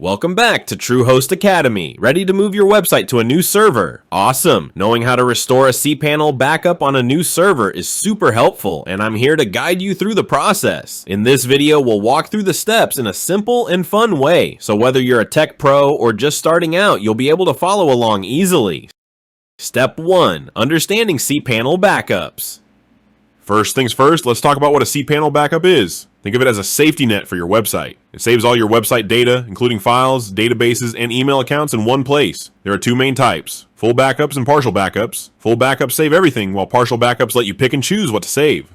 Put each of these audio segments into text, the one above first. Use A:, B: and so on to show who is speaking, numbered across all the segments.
A: Welcome back to TrueHost Academy. Ready to move your website to a new server? Awesome! Knowing how to restore a cPanel backup on a new server is super helpful, and I'm here to guide you through the process. In this video, we'll walk through the steps in a simple and fun way, so whether you're a tech pro or just starting out, you'll be able to follow along easily. Step 1. Understanding cPanel backups.
B: First things first, let's talk about what a cPanel backup is. Think of it as a safety net for your website. It saves all your website data, including files, databases, and email accounts in one place. There are two main types, full backups and partial backups. Full backups save everything, while partial backups let you pick and choose what to save.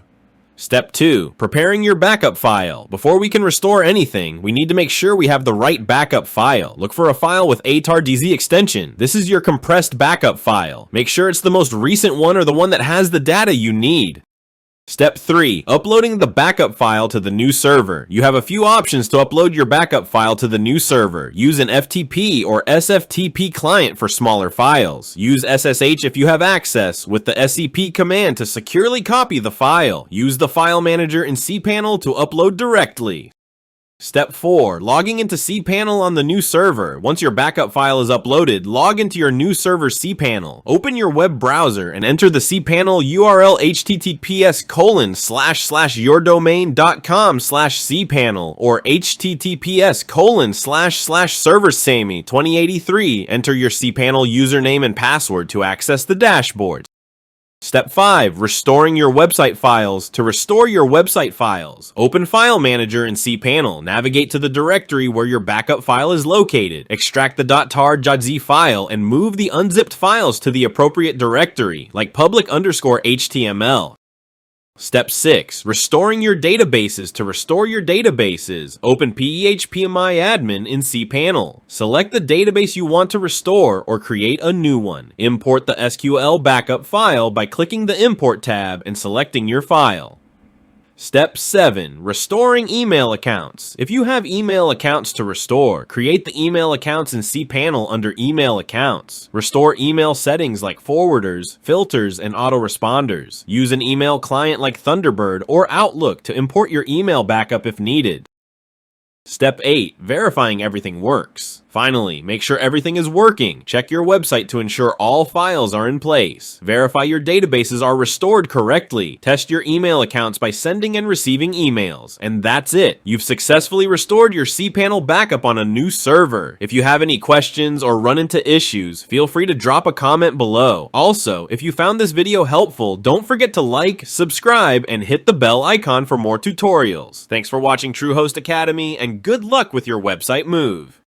A: Step 2. Preparing your backup file. Before we can restore anything, we need to make sure we have the right backup file. Look for a file with atrdz extension. This is your compressed backup file. Make sure it's the most recent one or the one that has the data you need. Step 3. Uploading the backup file to the new server. You have a few options to upload your backup file to the new server. Use an FTP or SFTP client for smaller files. Use SSH if you have access with the SCP command to securely copy the file. Use the file manager in cPanel to upload directly. Step 4. Logging into cPanel on the new server. Once your backup file is uploaded, log into your new server's cPanel. Open your web browser and enter the cPanel URL https://yourdomain.com/cPanel or https://serversamy2083. Enter your cPanel username and password to access the dashboard. Step 5. Restoring your website files. To restore your website files, open File Manager in cPanel. Navigate to the directory where your backup file is located. Extract the .tar.z file and move the unzipped files to the appropriate directory, like public_HTML. Step 6. Restoring your databases. To restore your databases, open phpMyAdmin in cPanel. Select the database you want to restore or create a new one. Import the SQL backup file by clicking the Import tab and selecting your file. Step 7. Restoring email accounts. If you have email accounts to restore, create the email accounts in cPanel under Email Accounts. Restore email settings like forwarders, filters, and autoresponders. Use an email client like Thunderbird or Outlook to import your email backup if needed. Step 8. Verifying everything works. Finally, make sure everything is working. Check your website to ensure all files are in place. Verify your databases are restored correctly. Test your email accounts by sending and receiving emails. And that's it. You've successfully restored your cPanel backup on a new server. If you have any questions or run into issues, feel free to drop a comment below. Also, if you found this video helpful, don't forget to like, subscribe, and hit the bell icon for more tutorials. Thanks for watching TrueHost Academy, and good luck with your website move.